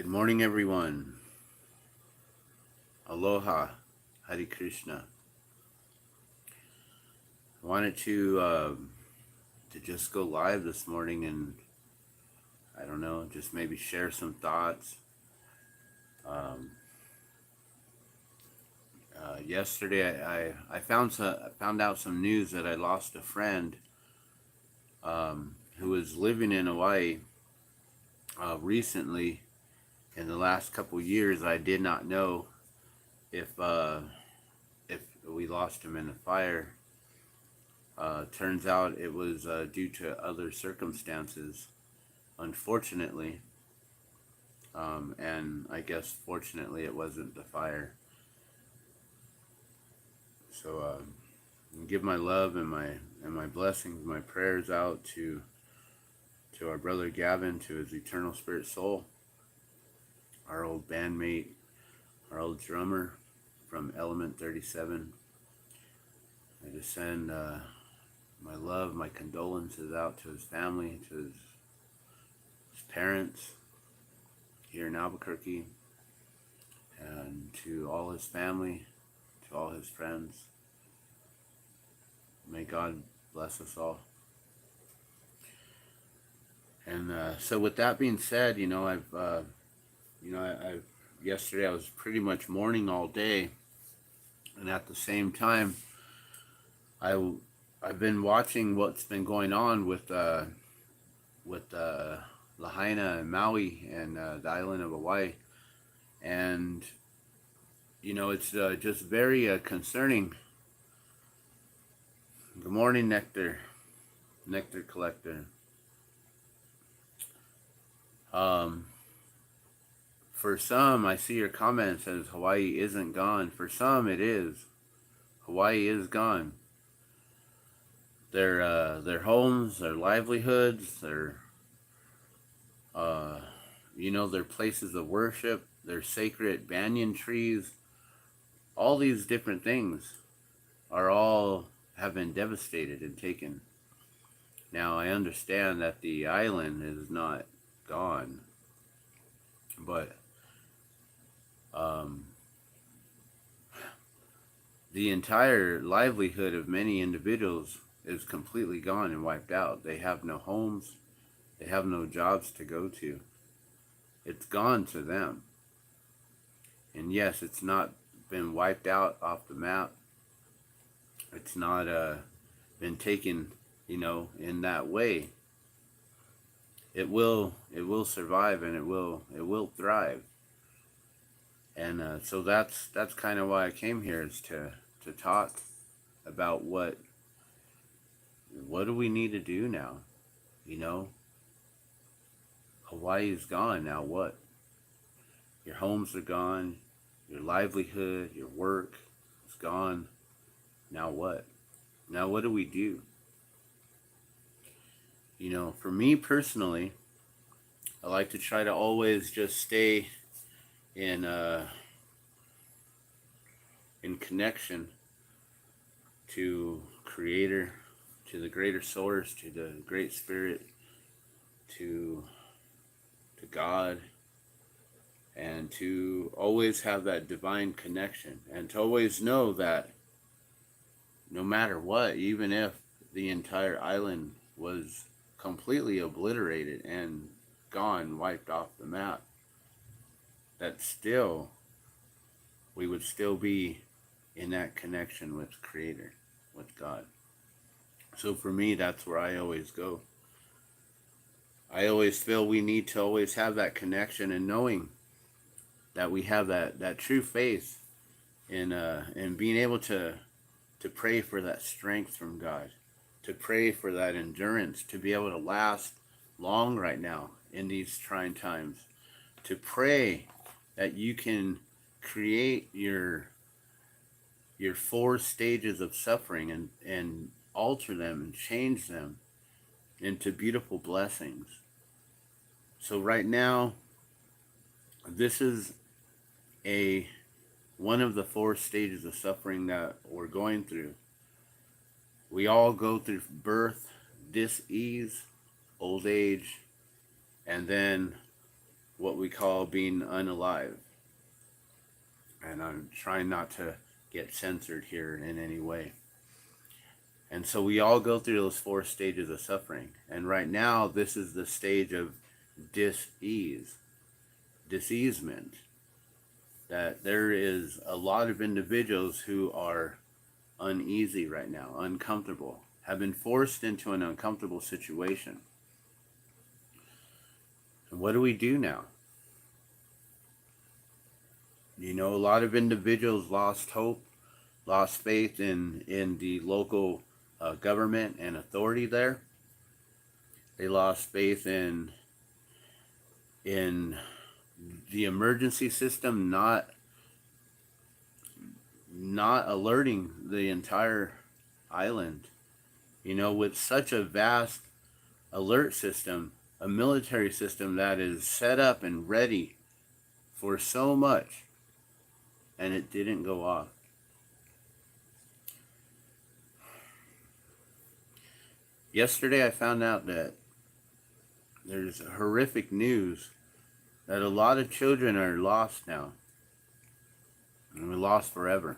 Good morning, everyone. Aloha, Hare Krishna. I wanted to just go live this morning and I don't know, just maybe share some thoughts. Um, Yesterday, I found out some news that I lost a friend who was living in Hawaii recently. In the last couple years, I did not know if if we lost him in a fire. Turns out it was due to other circumstances, unfortunately. And I guess fortunately it wasn't the fire. So give my love and my blessings, my prayers out to our brother Gavin, to his eternal spirit soul, our old bandmate, our old drummer from Element 37. I just send my love, my condolences out to his family, to his parents here in Albuquerque, and to all his family, to all his friends. May God bless us all. And so, with that being said, yesterday I was pretty much mourning all day, and at the same time, I've been watching what's been going on with Lahaina and Maui and the island of Hawaii, and it's just very concerning. Good morning, Nectar Collector. For some, I see your comment says Hawaii isn't gone. For some, it is. Hawaii is gone. Their homes, their livelihoods, their places of worship, their sacred banyan trees, all these different things have been devastated and taken. Now, I understand that the island is not gone, but the entire livelihood of many individuals is completely gone and wiped out. They have no homes. They have no jobs to go to. It's gone to them. And yes, it's not been wiped out off the map. It's not been taken, in that way. It will survive, and it will thrive. And so that's kind of why I came here, is to talk about what do we need to do now. Hawaii is gone. Now what? Your homes are gone. Your livelihood, your work is gone. Now what? Now what do we do? For me personally, I like to try to always just stay in connection to Creator, to the greater source, to the Great Spirit, to God, and to always have that divine connection, and to always know that no matter what, even if the entire island was completely obliterated and gone, wiped off the map, that still we would still be in that connection with Creator, with God. So for me, that's where I always go. I always feel we need to always have that connection, and knowing that we have that true faith in being able to pray for that strength from God, to pray for that endurance, to be able to last long right now in these trying times, to pray that you can create your 4 stages of suffering and alter them and change them into beautiful blessings. So right now, this is one of the 4 stages of suffering that we're going through. We all go through birth, dis-ease, old age, and then what we call being unalive. And I'm trying not to get censored here in any way. And so we all go through those 4 stages of suffering. And right now, this is the stage of dis-ease, diseasement. That there is a lot of individuals who are uneasy right now, uncomfortable, have been forced into an uncomfortable situation. And what do we do now? You know, a lot of individuals lost hope, lost faith in the local government and authority there. They lost faith in the emergency system not alerting the entire island. You know, with such a vast alert system, a military system that is set up and ready for so much, and it didn't go off. Yesterday I found out that there's horrific news that a lot of children are lost now. And we're lost forever.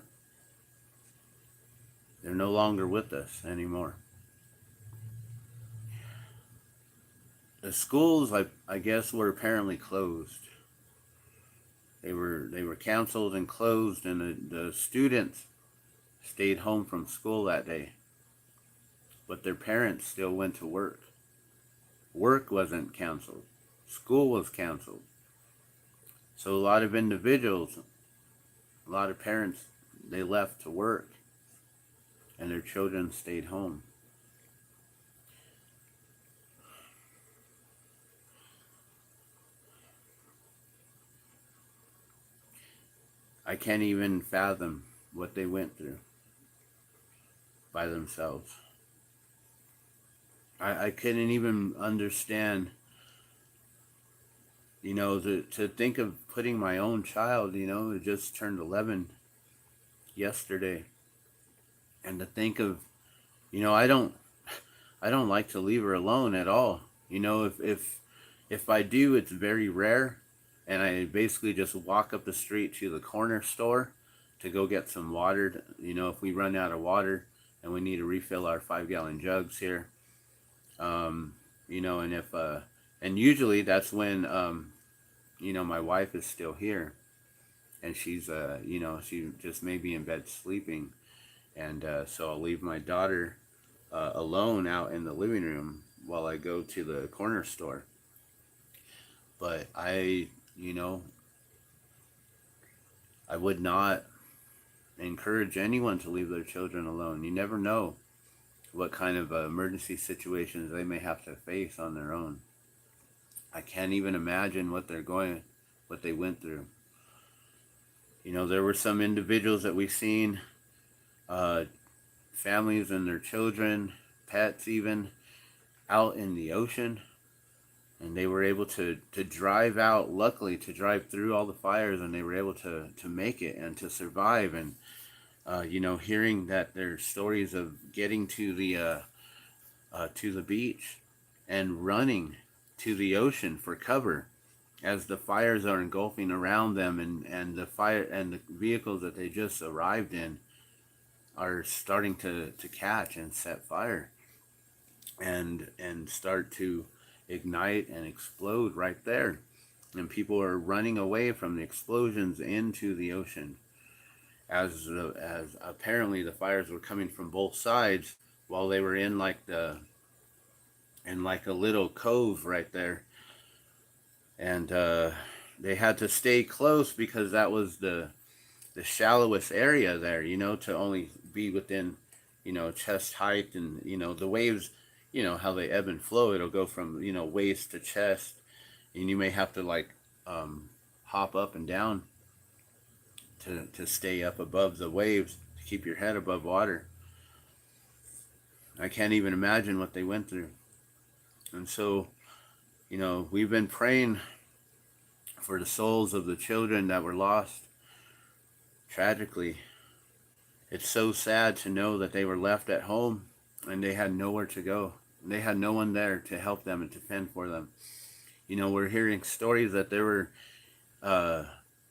They're no longer with us anymore. The schools, I guess, were apparently closed. They were canceled and closed, and the students stayed home from school that day. But their parents still went to work. Work wasn't canceled. School was canceled. So a lot of individuals, a lot of parents, they left to work, and their children stayed home. I can't even fathom what they went through by themselves. I couldn't even understand, you know, to think of putting my own child, you know, who just turned 11 yesterday, and to think of, you know, I don't like to leave her alone at all. You know, if I do, it's very rare, and I basically just walk up the street to the corner store to go get some water. You know, if we run out of water and we need to refill our 5-gallon jugs here, you know, and and usually that's when, you know, my wife is still here, and she's, you know, she just may be in bed sleeping, and so I'll leave my daughter alone out in the living room while I go to the corner store. But you know, I would not encourage anyone to leave their children alone. You never know what kind of emergency situations they may have to face on their own. I can't even imagine what they went through. You know, there were some individuals that we've seen, families and their children, pets even, out in the ocean, and they were able to drive out, luckily to drive through all the fires, and they were able to make it and to survive. And you know, hearing that there's stories of getting to the beach and running to the ocean for cover as the fires are engulfing around them, and the fire and the vehicles that they just arrived in are starting to catch and set fire and start to ignite and explode right there, and people are running away from the explosions into the ocean, as apparently the fires were coming from both sides, while they were in like a little cove right there, and they had to stay close because that was the shallowest area there, you know, to only be within, you know, chest height. And you know, the waves, you know how they ebb and flow, it'll go from, you know, waist to chest, and you may have to like hop up and down to stay up above the waves, to keep your head above water. I can't even imagine what they went through. And so, you know, we've been praying for the souls of the children that were lost tragically. It's so sad to know that they were left at home and they had nowhere to go. They had no one there to help them and to fend for them. We're hearing stories that there were, uh,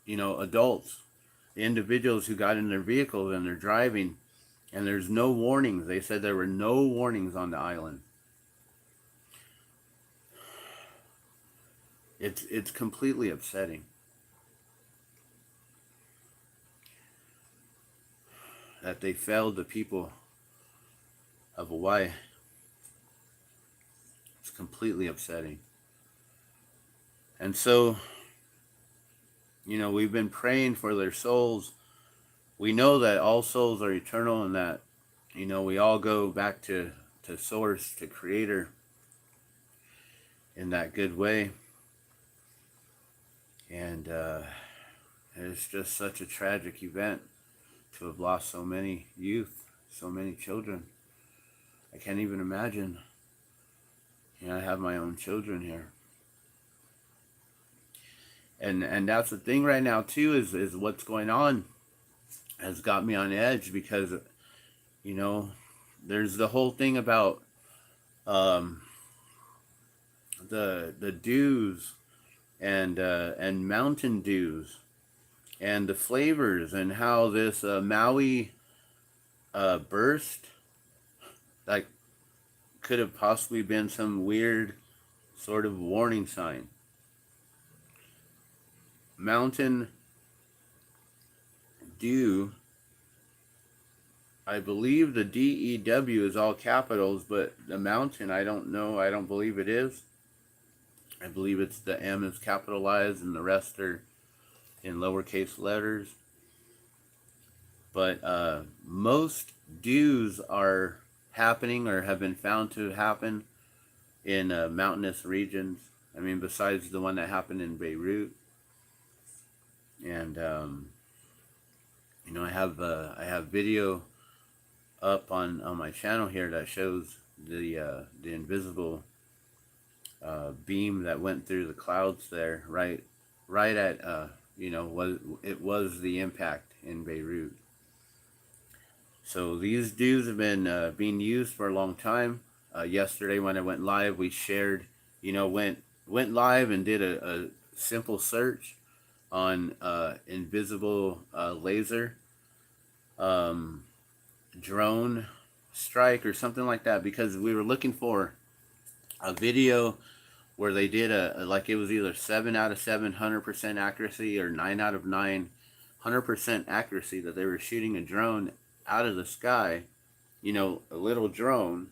adults, individuals who got in their vehicles and they're driving, and there's no warnings. They said there were no warnings on the island. It's completely upsetting that they failed the people of Hawaii. It's completely upsetting. And so, we've been praying for their souls. We know that all souls are eternal and that, we all go back to Source, to Creator in that good way. And it's just such a tragic event to have lost so many youth, so many children. I can't even imagine. I have my own children here. And that's the thing right now too, is what's going on has got me on edge, because there's the whole thing about the dews and Mountain Dews and the flavors, and how this Maui burst, like, could have possibly been some weird sort of warning sign. Mountain Dew, I believe the DEW is all capitals, but the mountain, I don't know. I don't believe it is. I believe it's the M is capitalized and the rest are in lowercase letters. But most dews are happening or have been found to happen in mountainous regions. I mean, besides the one that happened in Beirut. And I have video up on my channel here that shows the invisible beam that went through the clouds there, right at it was the impact in Beirut. So these dews have been being used for a long time. Yesterday when I went live, we shared, went live and did a simple search on invisible laser drone strike or something like that, because we were looking for a video where they did like, it was either 7 out of 7 100% accuracy, or 9 out of 9 100% accuracy, that they were shooting a drone out of the sky, a little drone.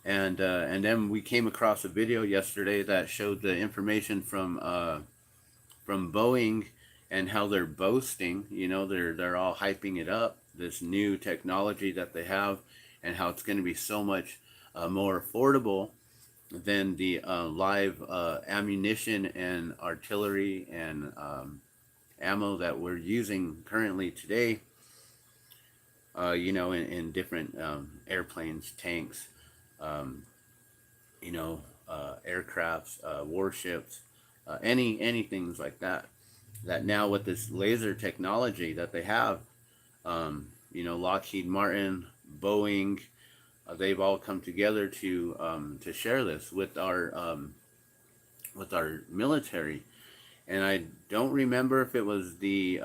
And then we came across a video yesterday that showed the information from Boeing, and how they're boasting, they're all hyping it up, this new technology that they have, and how it's going to be so much more affordable than the live ammunition and artillery and ammo that we're using currently today, in different airplanes, tanks, aircrafts, warships, any things like that. That now with this laser technology that they have, Lockheed Martin, Boeing, they've all come together to share this with our military. And I don't remember if it was the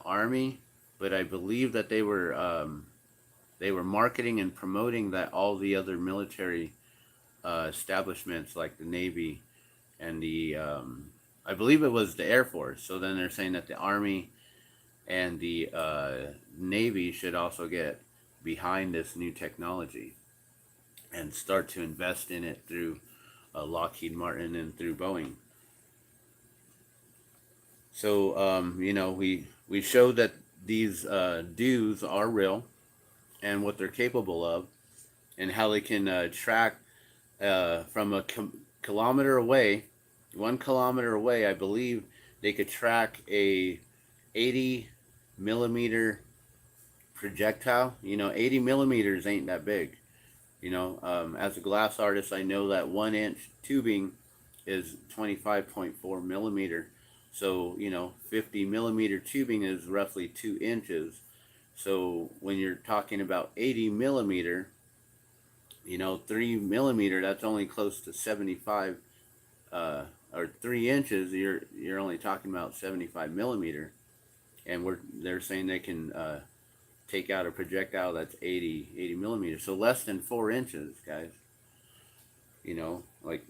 Army, but I believe that they were marketing and promoting that all the other military establishments, like the Navy and the I believe it was the Air Force. So then they're saying that the Army and the Navy should also get behind this new technology and start to invest in it through Lockheed Martin and through Boeing. So we showed that these dews are real and what they're capable of, and how they can track from a kilometer away, 1 kilometer away. I believe they could track a 80 millimeter projectile. 80 millimeters ain't that big. As a glass artist, I know that 1 inch tubing is 25.4 millimeter. So, 50 millimeter tubing is roughly 2 inches. So when you're talking about 80 millimeter, You know, 3 millimeter, that's only close to 75, or 3 inches. You're only talking about 75 millimeter, and they're saying they can take out a projectile that's 80 millimeters, so less than 4 inches, guys. You know, like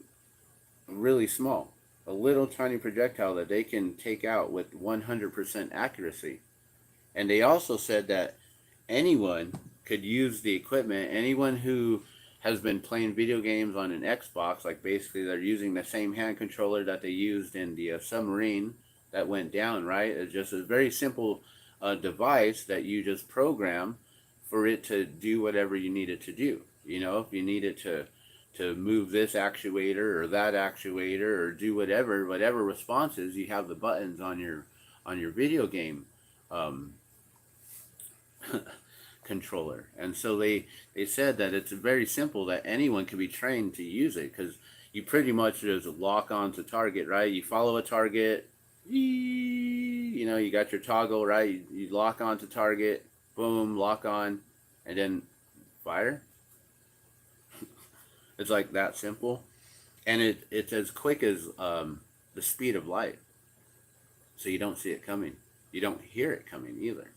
really small, a little tiny projectile that they can take out with 100% accuracy. And they also said that anyone could use the equipment. Anyone who has been playing video games on an Xbox, like basically they're using the same hand controller that they used in the submarine that went down, right? It's just a very simple device that you just program for it to do whatever you need it to do. You know, if you need it to move this actuator or that actuator or do whatever responses, you have the buttons on your video game um, controller. And so they said that it's very simple, that anyone can be trained to use it, because you pretty much just lock on to target, right? You follow a target, you know, you got your toggle, right? You lock on to target, boom, lock on, and then fire. It's like that simple. And it's as quick as the speed of light. So you don't see it coming. You don't hear it coming either.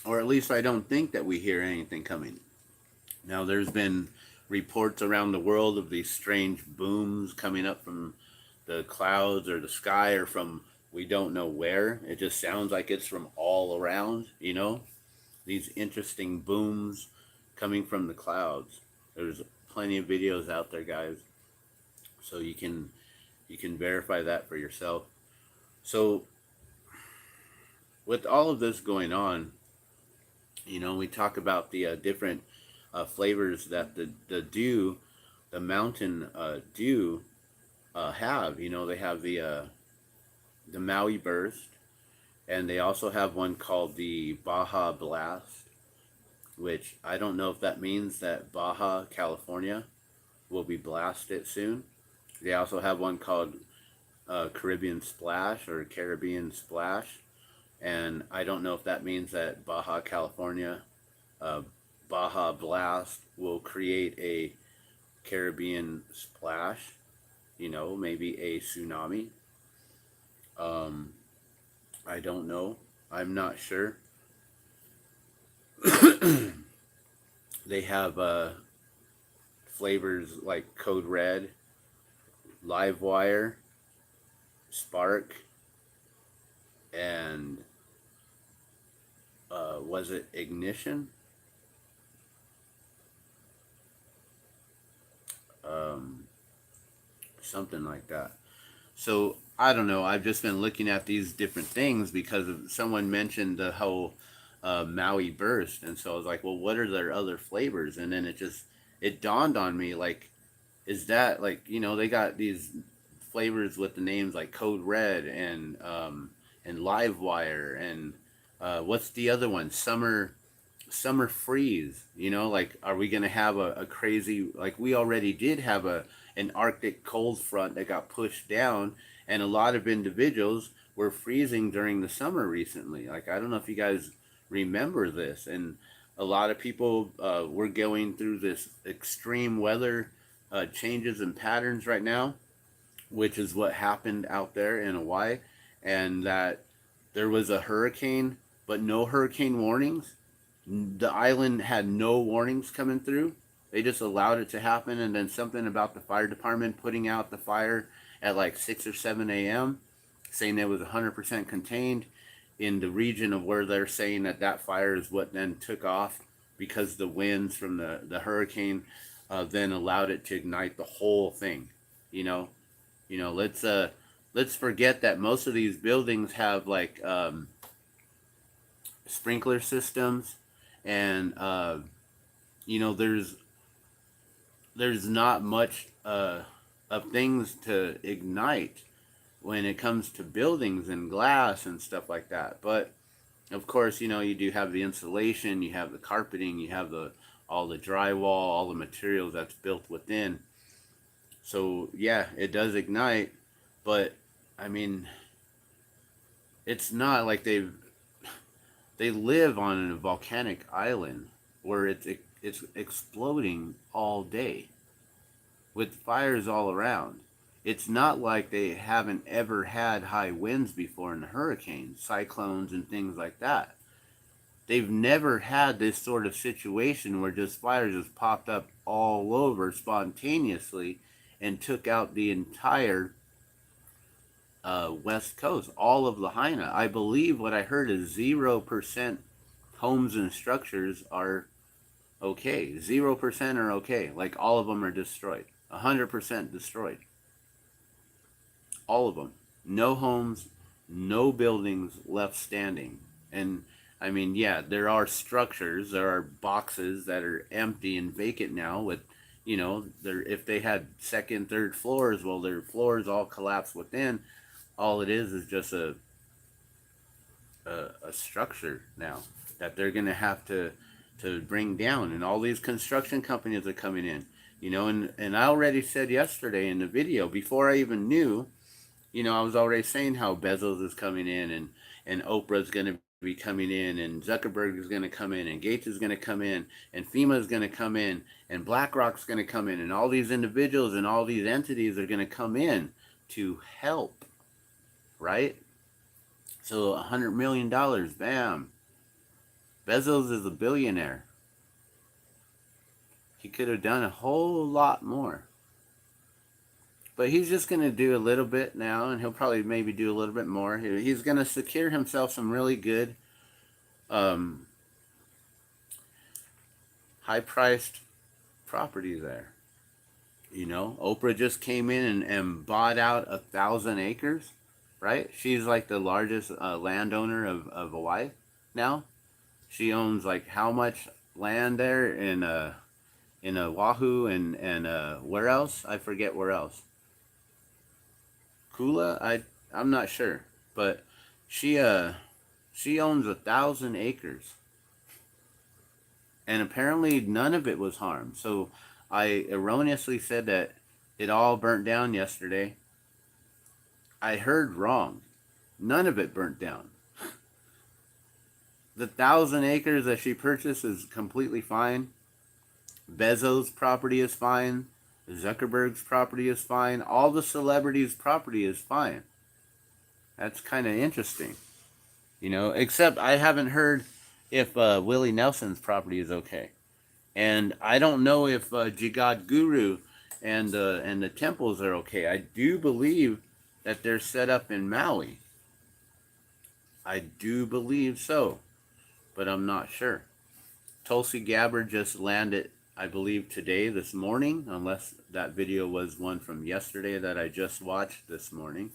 Or at least I don't think that we hear anything coming. Now, there's been reports around the world of these strange booms coming up from the clouds or the sky, or from we don't know where. It just sounds like it's from all around, you know? These interesting booms coming from the clouds. There's plenty of videos out there, guys. So you can verify that for yourself. So with all of this going on, you know, we talk about the different flavors that the mountain dew have. You know, they have the Maui Burst, and they also have one called the Baja Blast, which I don't know if that means that Baja California will be blasted soon. They also have one called Caribbean Splash or Caribbean Splash, and I don't know if that means that Baja California, uh, Baja Blast will create a Caribbean splash, you know, maybe a tsunami. Um, I don't know. I'm not sure. They have flavors like Code Red, Live Wire, Spark, and was it Ignition? Um, Something like that. So I don't know. I've just been looking at these different things because of someone mentioned the whole Maui Burst, and so I was like, well, what are their other flavors? And then it dawned on me, like, is that, like, you know, they got these flavors with the names like Code Red and Live Wire, and what's the other one? Summer Freeze. You know, like, are we gonna have a crazy, like we already did have an Arctic cold front that got pushed down, and a lot of individuals were freezing during the summer recently. Like, I don't know if you guys remember this, and a lot of people were going through this extreme weather changes and patterns right now, which is what happened out there in Hawaii, and that there was a hurricane, but no hurricane warnings. The island had no warnings coming through. They just allowed it to happen, and then something about the fire department putting out the fire at like 6 or 7 a.m., saying it was 100% contained in the region of where they're saying that that fire is what then took off, because the winds from the hurricane then allowed it to ignite the whole thing. You know, let's forget that most of these buildings have like sprinkler systems, and you know, there's not much of things to ignite when it comes to buildings and glass and stuff like that. But of course, you know, you do have the insulation, you have the carpeting, you have the all the drywall, all the materials that's built within. So yeah, it does ignite, but I mean, It's not like they live on a volcanic island where it's exploding all day with fires all around. It's not like they haven't ever had high winds before in hurricanes, cyclones, and things like that. They've never had this sort of situation where just fires just popped up all over spontaneously and took out the entire west coast, all of Lahaina. I believe what I heard is 0% homes and structures are okay. 0% are okay. Like all of them are destroyed. 100% destroyed. All of them. No homes, no buildings left standing. And I mean, yeah, there are structures, there are boxes that are empty and vacant now with, if they had second, third floors, well, their floors all collapse within. All it is just a structure now that they're going to have to bring down. And all these construction companies are coming in, and I already said yesterday in the video, before I even knew, I was already saying how Bezos is coming in, and Oprah's going to be coming in, and Zuckerberg is going to come in, and Gates is going to come in, and FEMA is going to come in, and BlackRock's going to come in, and all these individuals and all these entities are going to come in to help, right? So $100 million, bam. Bezos is a billionaire. He could have done a whole lot more. But he's just going to do a little bit now, and he'll probably maybe do a little bit more. He's going to secure himself some really good, high-priced property there. Oprah just came in and bought out 1,000 acres, right? She's like the largest landowner of Hawaii now. She owns like how much land there in Oahu and where else? I forget where else. Kula, I'm not sure, but she owns 1,000 acres, and apparently none of it was harmed. So I erroneously said that it all burnt down yesterday. I heard wrong. None of it burnt down. The 1,000 acres that she purchased is completely fine. Bezos' property is fine. Zuckerberg's property is fine. All the celebrities' property is fine. That's kind of interesting. Except I haven't heard if Willie Nelson's property is okay. And I don't know if Jigad Guru and the temples are okay. I do believe that they're set up in Maui. I do believe so, but I'm not sure. Tulsi Gabbard just landed, I believe, this morning, unless that video was one from yesterday that I just watched this morning.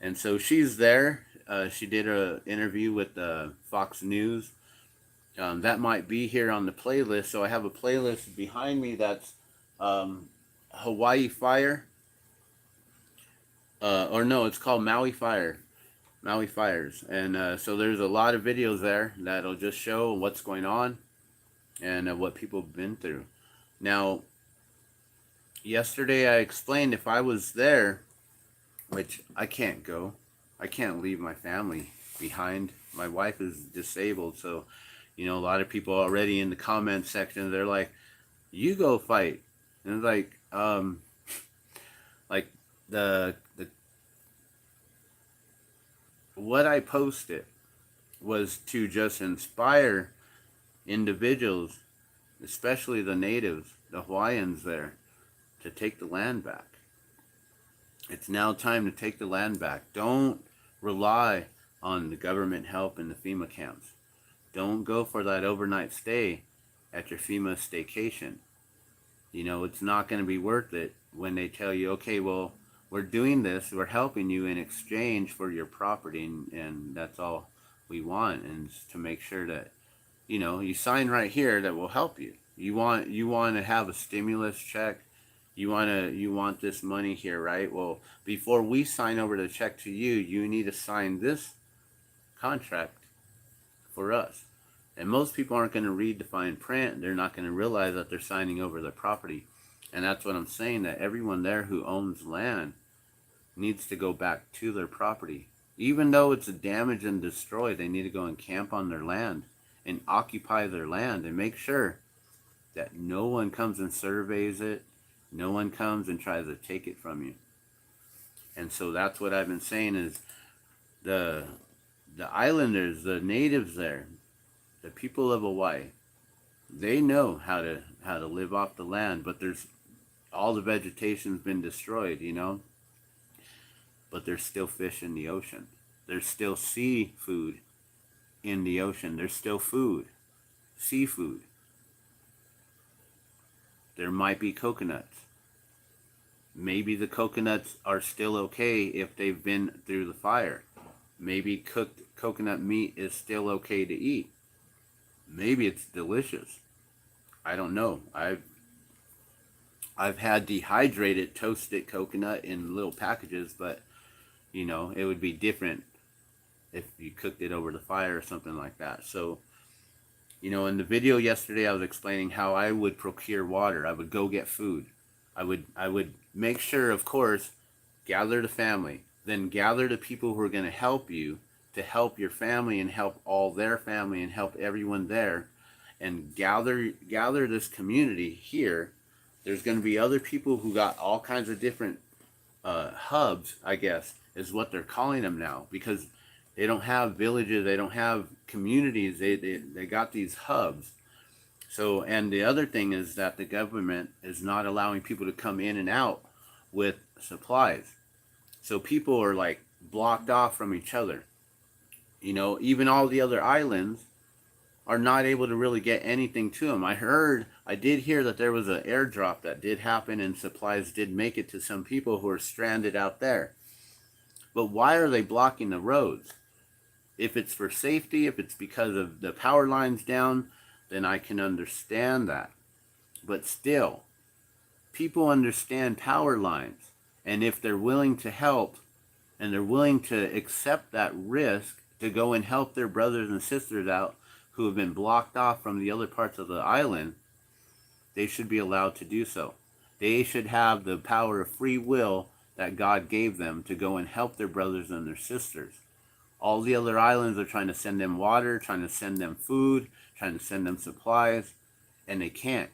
And so she's there. She did an interview with Fox News. That might be here on the playlist. So I have a playlist behind me that's Hawaii Fire. Or no, it's called Maui Fire. Maui Fires. And so there's a lot of videos there that'll just show what's going on and what people have been through. Now, yesterday I explained if I was there, which I can't go. I can't leave my family behind. My wife is disabled, so a lot of people already in the comment section, they're like, you go fight. And it's like the what I posted was to just inspire individuals, especially the natives, the Hawaiians there, to take the land back. It's now time to take the land back. Don't rely on the government help in the FEMA camps. Don't go for that overnight stay at your FEMA staycation. It's not going to be worth it when they tell you, okay, well, we're doing this, we're helping you in exchange for your property, and that's all we want, and to make sure that, you sign right here that will help you. You want to have a stimulus check. You want this money here, right? Well, before we sign over the check to you, you need to sign this contract for us. And most people aren't going to read the fine print. They're not going to realize that they're signing over their property. And that's what I'm saying, that everyone there who owns land needs to go back to their property. Even though it's damaged and destroyed, they need to go and camp on their land and occupy their land and make sure that no one comes and surveys it. No one comes and tries to take it from you. And so that's what I've been saying is the islanders, the natives there, the people of Hawaii, they know how to live off the land, but there's all the vegetation's been destroyed, you know. But there's still fish in the ocean. There's still seafood in the ocean. There's still food, seafood. There might be coconuts. Maybe the coconuts are still okay if they've been through the fire. Maybe cooked coconut meat is still okay to eat. Maybe it's delicious. I don't know. I've had dehydrated toasted coconut in little packages, but you know, it would be different if you cooked it over the fire or something like that. So, you know, in the video yesterday, I was explaining how I would procure water. I would go get food. I would make sure, of course, gather the family, then gather the people who are going to help you to help your family and help all their family and help everyone there, and gather this community here. There's going to be other people who got all kinds of different hubs, I guess, is what they're calling them now, because they don't have villages, they don't have communities, they got these hubs. So, and the other thing is that the government is not allowing people to come in and out with supplies. So people are like blocked off from each other. You know, even all the other islands are not able to really get anything to them. I did hear that there was an airdrop that did happen and supplies did make it to some people who are stranded out there. But why are they blocking the roads? If it's for safety, if it's because of the power lines down, then I can understand that. But still, people understand power lines. And if they're willing to help and they're willing to accept that risk to go and help their brothers and sisters out who have been blocked off from the other parts of the island, they should be allowed to do so. They should have the power of free will that God gave them to go and help their brothers and their sisters. All the other islands are trying to send them water, trying to send them food, trying to send them supplies, and they can't.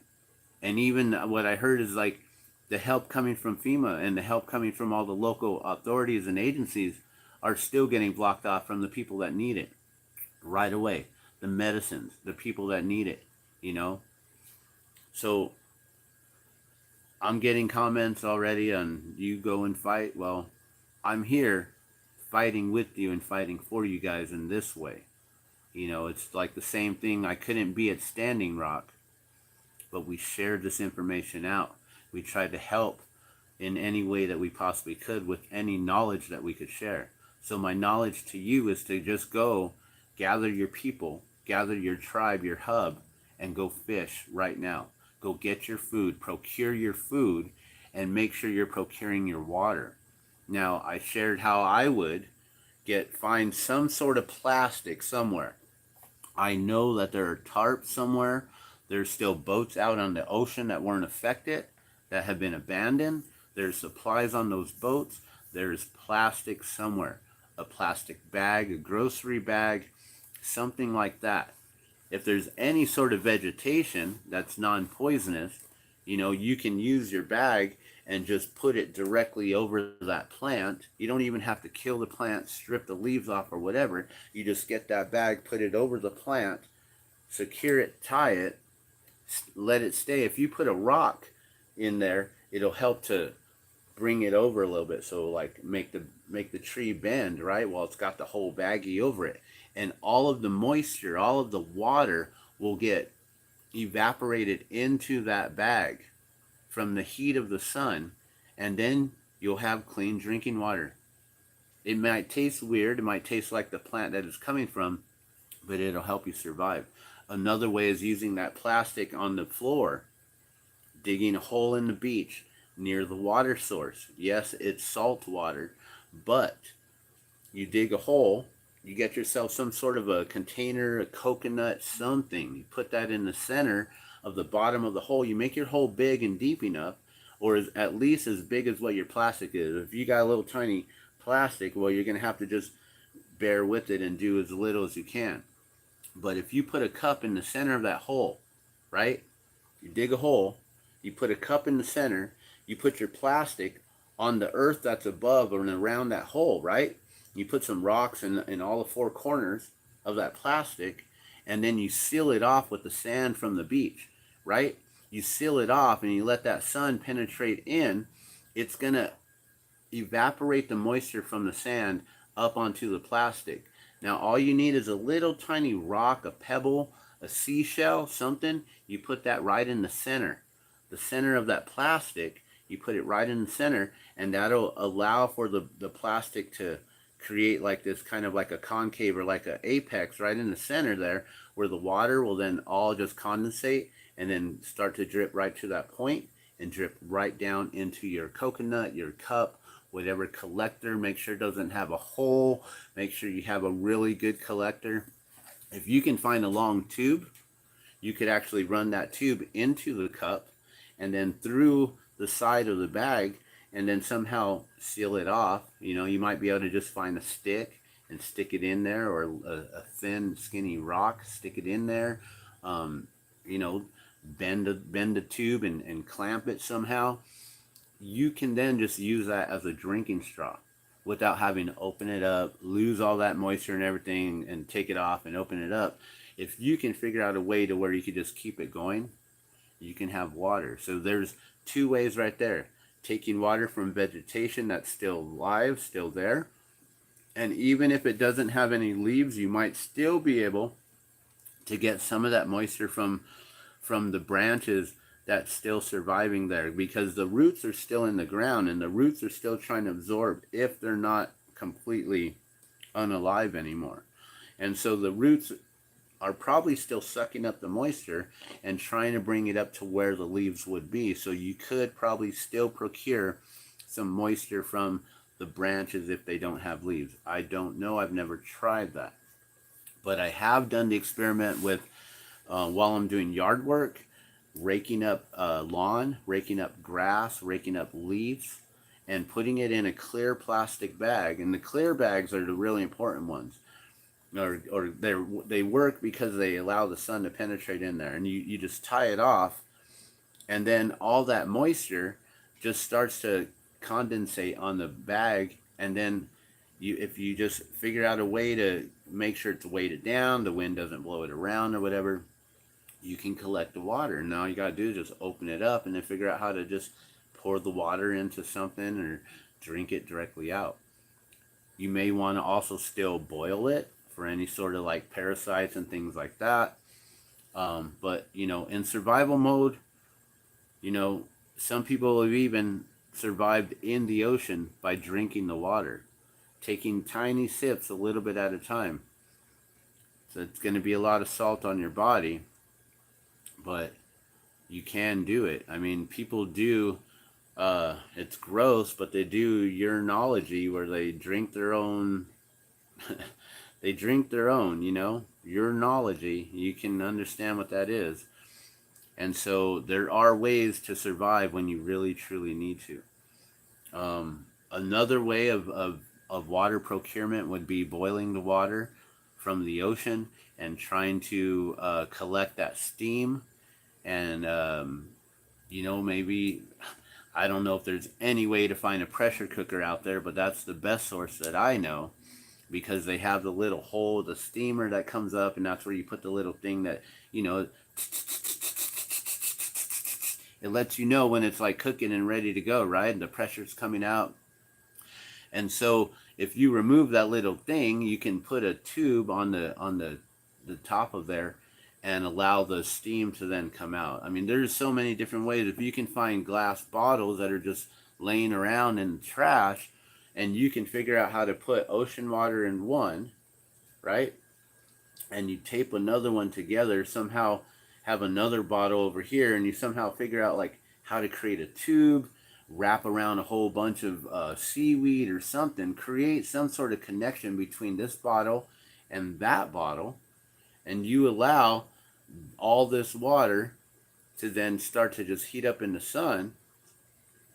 And even what I heard is like the help coming from FEMA and the help coming from all the local authorities and agencies are still getting blocked off from the people that need it right away. The medicines, the people that need it, you know. So I'm getting comments already on you go and fight. Well, I'm here fighting with you and fighting for you guys in this way. You know, it's like the same thing. I couldn't be at Standing Rock, but we shared this information out. We tried to help in any way that we possibly could with any knowledge that we could share. So my knowledge to you is to just go gather your people, gather your tribe, your hub, and go fish right now. Go get your food, procure your food, and make sure you're procuring your water. Now, I shared how I would find some sort of plastic somewhere. I know that there are tarps somewhere. There's still boats out on the ocean that weren't affected, that have been abandoned. There's supplies on those boats. There's plastic somewhere. A plastic bag, a grocery bag, something like that. If there's any sort of vegetation that's non-poisonous, you know, you can use your bag and just put it directly over that plant. You don't even have to kill the plant, strip the leaves off or whatever. You just get that bag, put it over the plant, secure it, tie it, let it stay. If you put a rock in there, it'll help to bring it over a little bit. So like make the tree bend, right? Well, it's got the whole baggie over it. And all of the moisture, all of the water will get evaporated into that bag from the heat of the sun, and then you'll have clean drinking water. It might taste weird, it might taste like the plant that it's coming from, but it'll help you survive. Another way is using that plastic on the floor, digging a hole in the beach near the water source. Yes, it's salt water, but you dig a hole, you get yourself some sort of a container, a coconut, something. You put that in the center of the bottom of the hole. You make your hole big and deep enough, or at least as big as what your plastic is. If you got a little tiny plastic, well, you're going to have to just bear with it and do as little as you can. But if you put a cup in the center of that hole, right? You dig a hole, you put a cup in the center, you put your plastic on the earth that's above and around that hole, right? You put some rocks in all the four corners of that plastic, and then you seal it off with the sand from the beach, right? You seal it off and you let that sun penetrate in. It's going to evaporate the moisture from the sand up onto the plastic. Now all you need is a little tiny rock, a pebble, a seashell, something. You put that right in the center of that plastic. You put it right in the center, and that'll allow for the plastic to create like this kind of like a concave or like an apex right in the center there, where the water will then all just condensate and then start to drip right to that point and drip right down into your coconut, your cup, whatever collector. Make sure it doesn't have a hole. Make sure you have a really good collector. If you can find a long tube, you could actually run that tube into the cup and then through the side of the bag and then somehow seal it off. You know, you might be able to just find a stick and stick it in there, or a thin, skinny rock, stick it in there. You know, bend the tube and clamp it somehow. You can then just use that as a drinking straw without having to open it up, lose all that moisture and everything, and take it off and open it up. If you can figure out a way to where you could just keep it going, you can have water. So there's two ways right there. Taking water from vegetation that's still live, still there. And even if it doesn't have any leaves, you might still be able to get some of that moisture from the branches that's still surviving there, because the roots are still in the ground and the roots are still trying to absorb if they're not completely unalive anymore. And so the roots are probably still sucking up the moisture and trying to bring it up to where the leaves would be. So you could probably still procure some moisture from the branches if they don't have leaves. I don't know. I've never tried that. But I have done the experiment with, while I'm doing yard work, raking up lawn, raking up grass, raking up leaves, and putting it in a clear plastic bag. And the clear bags are the really important ones. Or they work because they allow the sun to penetrate in there. And you just tie it off, and then all that moisture just starts to condensate on the bag. And then if you just figure out a way to make sure it's weighted down, the wind doesn't blow it around or whatever, you can collect the water. And all you got to do is just open it up and then figure out how to just pour the water into something or drink it directly out. You may want to also still boil it for any sort of like parasites and things like that. But, you know, in survival mode, you know, some people have even survived in the ocean by drinking the water, taking tiny sips a little bit at a time. So it's going to be a lot of salt on your body, but you can do it. I mean, people do, it's gross, but they do urinology where they drink their own, they drink their own, you know, urinology. You can understand what that is. And so there are ways to survive when you really, truly need to. Another way of water procurement would be boiling the water from the ocean and trying to collect that steam. And, you know, maybe, I don't know if there's any way to find a pressure cooker out there, but that's the best source that I know, because they have the little hole, the steamer that comes up, and that's where you put the little thing that, you know, it lets you know when it's like cooking and ready to go, right? And the pressure's coming out. And so if you remove that little thing, you can put a tube on the top of there and allow the steam to then come out. I mean, there's so many different ways. If you can find glass bottles that are just laying around in the trash, and you can figure out how to put ocean water in one, right? And you tape another one together, somehow have another bottle over here, and you somehow figure out like how to create a tube, wrap around a whole bunch of seaweed or something, create some sort of connection between this bottle and that bottle, and you allow all this water to then start to just heat up in the sun.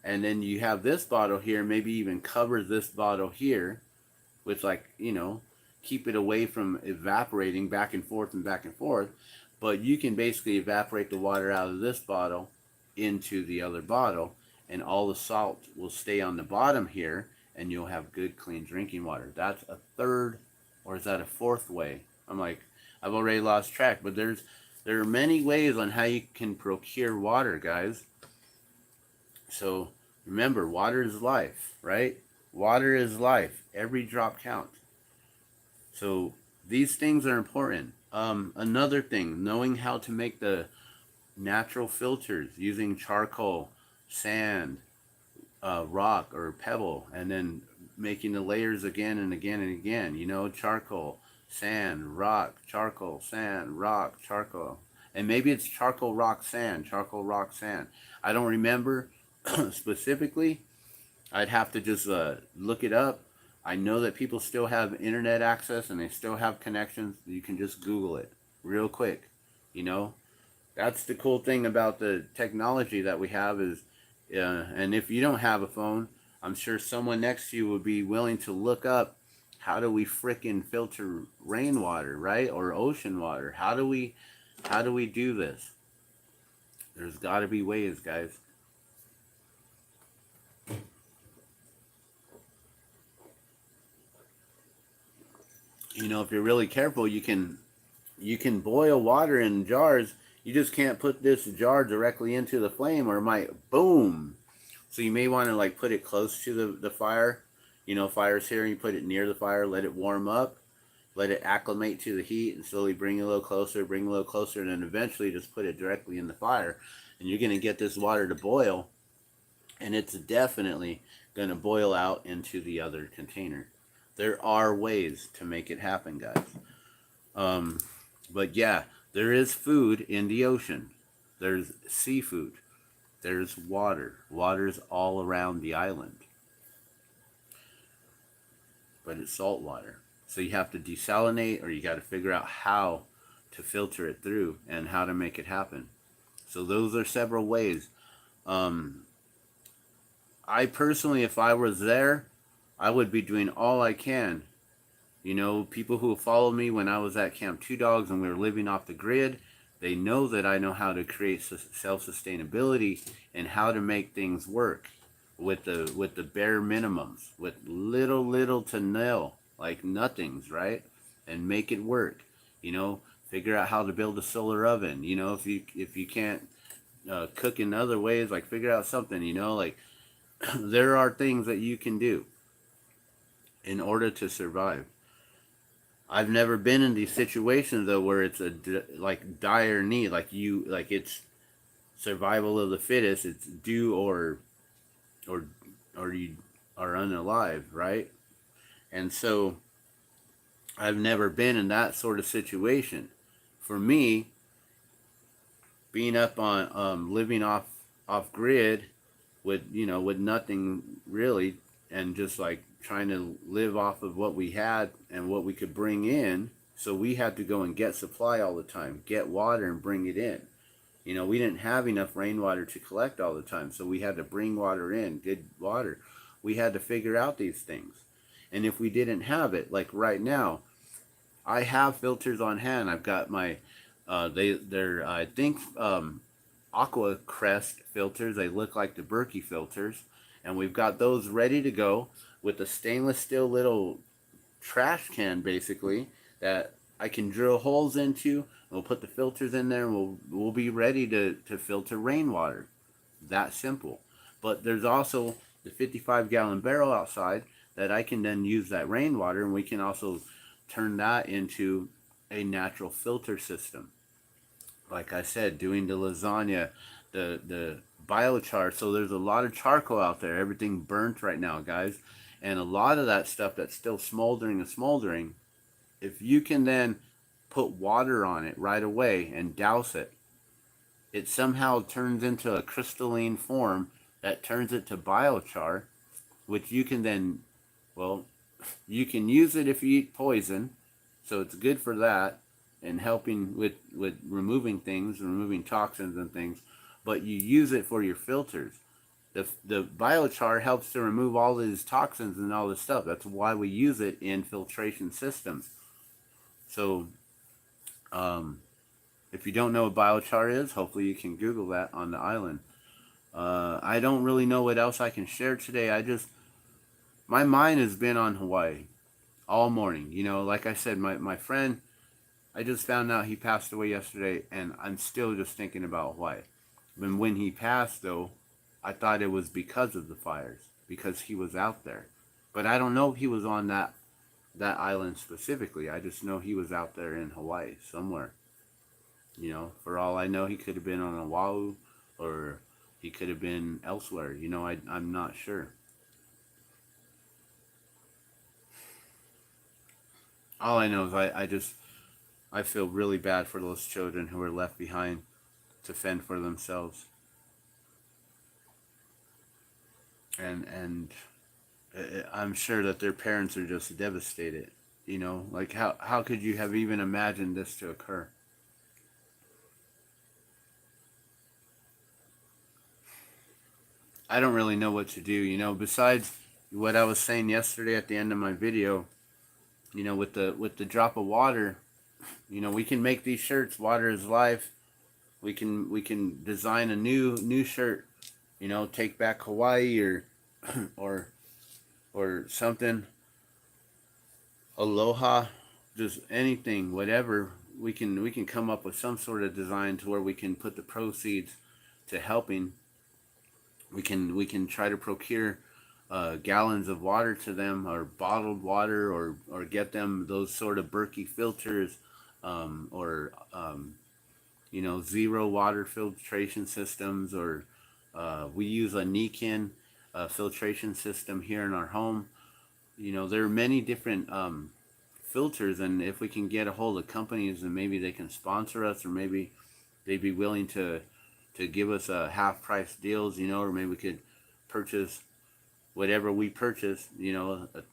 And then you have this bottle here, maybe even cover this bottle here with, like, you know, keep it away from evaporating back and forth and back and forth. But you can basically evaporate the water out of this bottle into the other bottle, and all the salt will stay on the bottom here, and you'll have good, clean drinking water. That's a third, or is that a fourth way? I'm like, I've already lost track, but there are many ways on how you can procure water, guys. So remember, water is life, right? Water is life. Every drop counts. So these things are important. Another thing, knowing how to make the natural filters using charcoal, sand, rock, or pebble, and then making the layers again and again and again. You know, charcoal, sand, rock, charcoal, sand, rock, charcoal. And maybe it's charcoal, rock, sand, charcoal, rock, sand. I don't remember specifically. I'd have to just look it up. I know that people still have internet access and they still have connections. You can just Google it real quick. You know, that's the cool thing about the technology that we have is, and if you don't have a phone, I'm sure someone next to you would be willing to look up how do we frickin' filter rainwater, right? Or ocean water. How do we do this? There's got to be ways, guys. You know, if you're really careful, you can boil water in jars. You just can't put this jar directly into the flame or it might boom. So you may want to like put it close to the fire. You know, fire's here, and you put it near the fire, let it warm up, let it acclimate to the heat, and slowly bring it a little closer, and then eventually just put it directly in the fire. And you're going to get this water to boil, and it's definitely going to boil out into the other container. There are ways to make it happen, guys. But yeah, there is food in the ocean. There's seafood. There's water. Water's all around the island. But it's salt water. So you have to desalinate, or you got to figure out how to filter it through and how to make it happen. So those are several ways. I personally, if I was there, I would be doing all I can. You know, people who follow me when I was at Camp Two Dogs and we were living off the grid, they know that I know how to create self-sustainability and how to make things work with the bare minimums, with little to nil, like nothings, right? And make it work. You know, figure out how to build a solar oven. You know, if you can't cook in other ways, like figure out something. You know, like there are things that you can do in order to survive. I've never been in these situations though where it's like dire need, like it's survival of the fittest. It's do or you are unalive, right? And so I've never been in that sort of situation. For me, being up on living off grid with with nothing really, and just like trying to live off of what we had and what we could bring in. So we had to go and get supply all the time, get water and bring it in. You know, we didn't have enough rainwater to collect all the time, so we had to bring water in, good water. We had to figure out these things. And if we didn't have it, like right now, I have filters on hand. I've got my they're I think Aqua Crest filters. They look like the Berkey filters, and we've got those ready to go with a stainless steel little trash can, basically, that I can drill holes into. We'll put the filters in there, and we'll be ready to filter rainwater. That simple. But there's also the 55-gallon barrel outside that I can then use that rainwater, and we can also turn that into a natural filter system. Like I said, doing the lasagna, the biochar. So there's a lot of charcoal out there. Everything burnt right now, guys. And a lot of that stuff that's still smoldering, if you can then put water on it right away and douse it, it somehow turns into a crystalline form that turns it to biochar, which you can then, well, you can use it if you eat poison, so it's good for that and helping with removing things, removing toxins and things, but you use it for your filters. The biochar helps to remove all these toxins and all this stuff. That's why we use it in filtration systems. So, if you don't know what biochar is, hopefully you can Google that on the island. I don't really know what else I can share today. My mind has been on Hawaii all morning. Like I said, my friend, I just found out he passed away yesterday, and I'm still just thinking about Hawaii. And when he passed, though, I thought it was because of the fires, because he was out there. But I don't know if he was on that island specifically. I just know he was out there in Hawaii somewhere. For all I know, he could have been on Oahu, or he could have been elsewhere. I'm not sure. All I know is I feel really bad for those children who were left behind to fend for themselves. And I'm sure that their parents are just devastated. Like how could you have even imagined this to occur? I don't really know what to do. Besides what I was saying yesterday at the end of my video. With the drop of water, we can make these shirts. Water is life. We can design a new shirt. Take back Hawaii, or or something. Aloha, just anything, whatever. We can come up with some sort of design to where we can put the proceeds to helping. We can try to procure gallons of water to them, or bottled water, or get them those sort of Berkey filters, or zero water filtration systems, or we use a Nikin filtration system here in our home. There are many different filters, and if we can get a hold of companies, and maybe they can sponsor us, or maybe they'd be willing to give us a half price deals, or maybe we could purchase whatever we purchase, $10,000,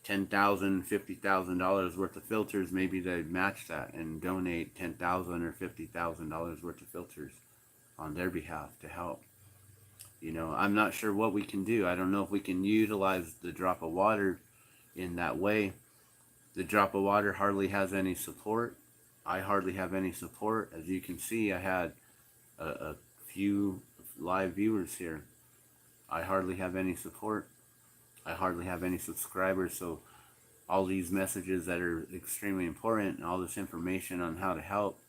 $50,000 worth of filters. Maybe they'd match that and donate $10,000 or $50,000 worth of filters on their behalf to help. I'm not sure what we can do. I don't know if we can utilize the drop of water in that way. The drop of water hardly has any support. I hardly have any support. As you can see, I had a few live viewers here. I hardly have any support. I hardly have any subscribers. So all these messages that are extremely important, and all this information on how to help,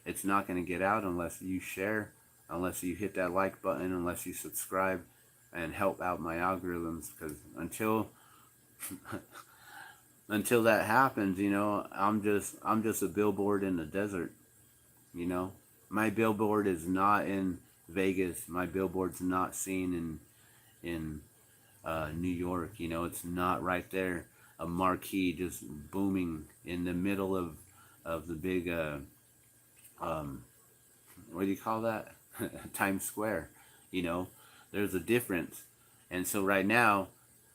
it's not going to get out unless you share, unless you hit that like button, unless you subscribe and help out my algorithms. Because until that happens, I'm just a billboard in the desert. My billboard is not in Vegas. My billboard's not seen in New York. It's not right there, a marquee just booming in the middle of the big what do you call that? Times Square. There's a difference. And so right now,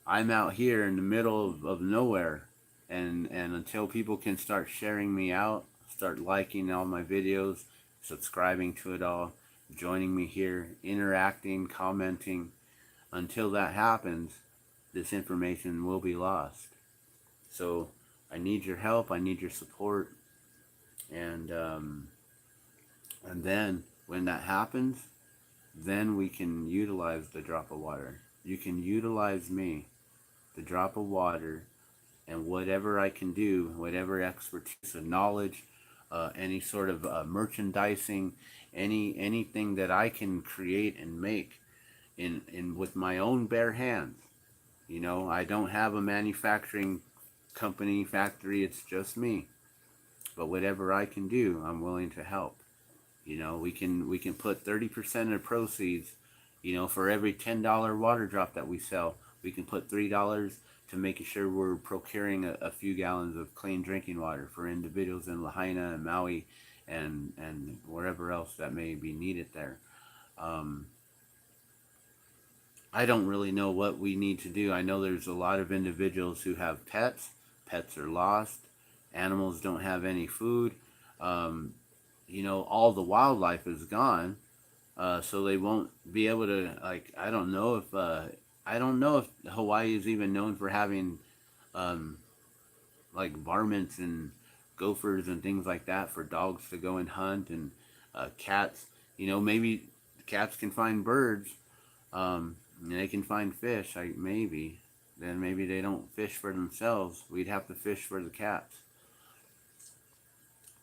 I'm out here in the middle of nowhere, and until people can start sharing me out, start liking all my videos, subscribing to it all, joining me here, interacting, commenting, until that happens, this information will be lost. So I need your help. I need your support. And then when that happens, then we can utilize the drop of water. You can utilize me, the drop of water, and whatever I can do, whatever expertise and knowledge, any sort of merchandising, anything that I can create and make in with my own bare hands. I don't have a manufacturing factory. It's just me. But whatever I can do, I'm willing to help. We can put 30% of proceeds, for every $10 water drop that we sell, we can put $3 to making sure we're procuring a few gallons of clean drinking water for individuals in Lahaina and Maui, and wherever else that may be needed there. I don't really know what we need to do. I know there's a lot of individuals who have pets. Pets are lost. Animals don't have any food. All the wildlife is gone. so they won't be able to, like, I don't know if Hawaii is even known for having um, like varmints and gophers and things like that for dogs to go and hunt, and cats. You know, maybe cats can find birds, and they can find fish. Like, maybe then maybe they don't fish for themselves. We'd have to fish for the cats,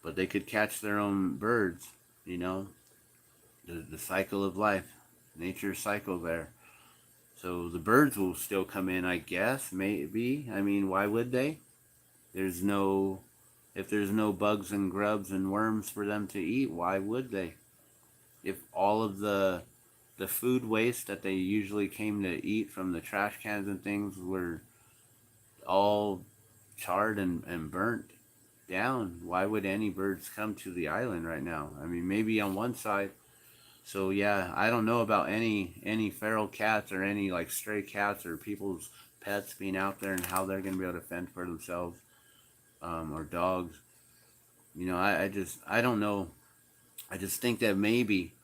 but they could catch their own birds. You know, the cycle of life, nature's cycle there. So the birds will still come in, I guess. Maybe. I mean, why would they? There's no, if there's no bugs and grubs and worms for them to eat, why would they? If all of the food waste that they usually came to eat from the trash cans and things were all charred and burnt down, why would any birds come to the island right now? I mean, maybe on one side. So yeah, I don't know about any feral cats or any like stray cats or people's pets being out there and how they're gonna be able to fend for themselves, or dogs. You know, I don't know. I just think that maybe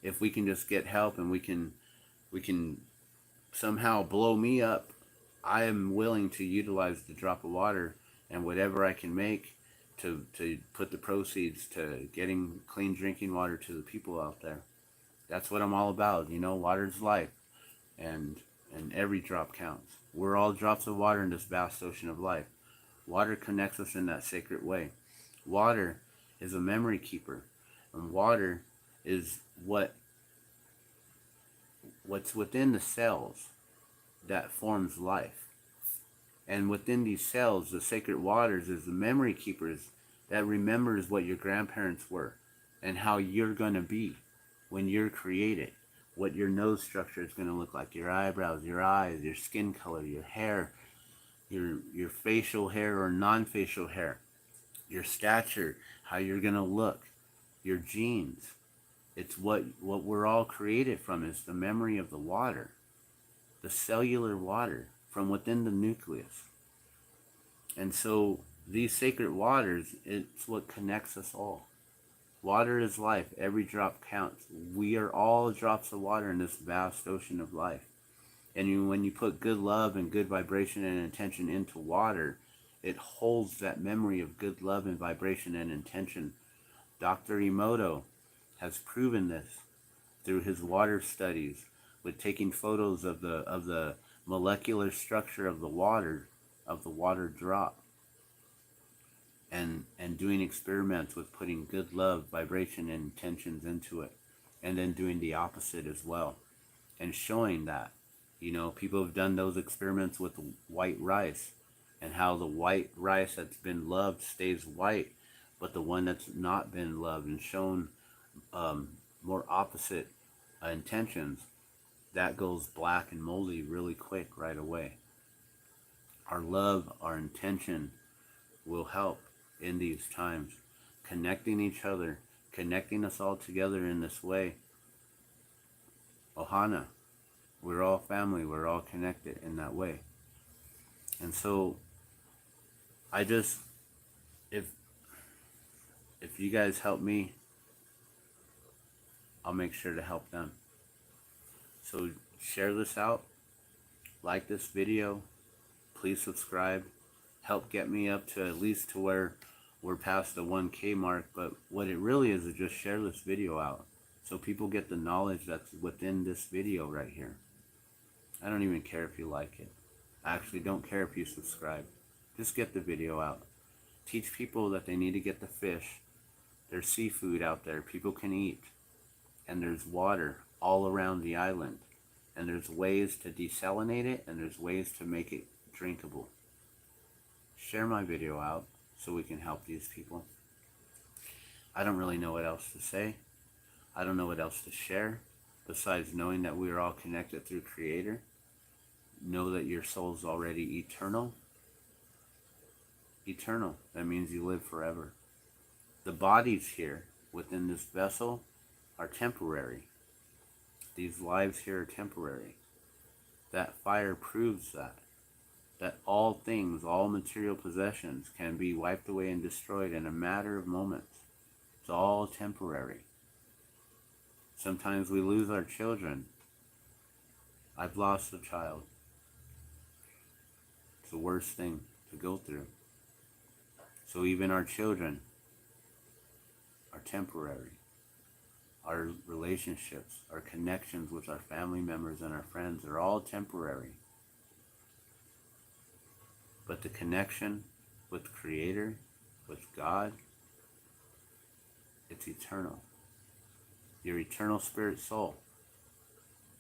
if we can just get help and we can somehow blow me up, I am willing to utilize the drop of water and whatever I can make to put the proceeds to getting clean drinking water to the people out there. That's what I'm all about. You know, water's life, and every drop counts. We're all drops of water in this vast ocean of life. Water connects us in that sacred way. Water is a memory keeper, and water is what's within the cells that forms life. And within these cells, the sacred waters is the memory keepers that remembers what your grandparents were and how you're going to be when you're created, what your nose structure is going to look like, your eyebrows, your eyes, your skin color, your hair, your facial hair or non-facial hair, your stature, how you're going to look, your genes. It's what we're all created from, is the memory of the water, the cellular water from within the nucleus. And so these sacred waters, it's what connects us all. Water is life. Every drop counts. We are all drops of water in this vast ocean of life. And when you put good love and good vibration and intention into water, it holds that memory of good love and vibration and intention. Dr. Emoto has proven this through his water studies, with taking photos of the molecular structure of the water drop, and doing experiments with putting good love, vibration, and intentions into it, and then doing the opposite as well, and showing that, you know, people have done those experiments with white rice, and how the white rice that's been loved stays white, but the one that's not been loved and shown more opposite intentions, that goes black and moldy really quick right away. Our love, our intention will help in these times, connecting each other, connecting us all together in this way. Ohana, we're all family, we're all connected in that way. And so I just, if you guys help me, I'll make sure to help them. So share this out, like this video, please subscribe, help get me up to at least to where we're past the 1K mark. But what it really is just share this video out so people get the knowledge that's within this video right here. I don't even care if you like it. I actually don't care if you subscribe. Just get the video out. Teach people that they need to get the fish. There's seafood out there people can eat. And there's water all around the island. And there's ways to desalinate it, and there's ways to make it drinkable. Share my video out so we can help these people. I don't really know what else to say. I don't know what else to share besides knowing that we are all connected through Creator. Know that your soul's already eternal. Eternal. That means you live forever. The bodies here within this vessel are temporary. These lives here are temporary. That fire proves that all things, all material possessions can be wiped away and destroyed in a matter of moments. It's all temporary. Sometimes we lose our children. I've lost a child. It's the worst thing to go through. So even our children are temporary. Our relationships, our connections with our family members and our friends are all temporary. But the connection with the Creator, with God, it's eternal. Your eternal spirit soul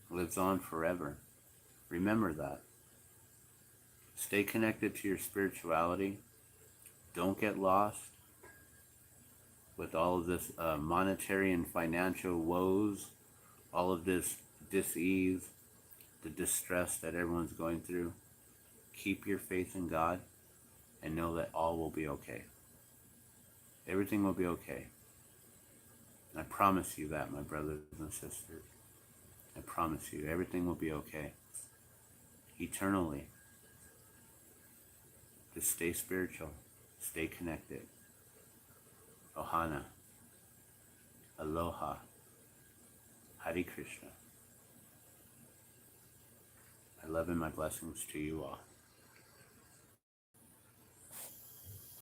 lives on forever. Remember that. Stay connected to your spirituality. Don't get lost with all of this monetary and financial woes, all of this dis-ease, the distress that everyone's going through. Keep your faith in God and know that all will be okay. Everything will be okay. I promise you that, my brothers and sisters. I promise you, everything will be okay. Eternally. Just stay spiritual. Stay connected. Ohana. Aloha. Hare Krishna. My love and my blessings to you all.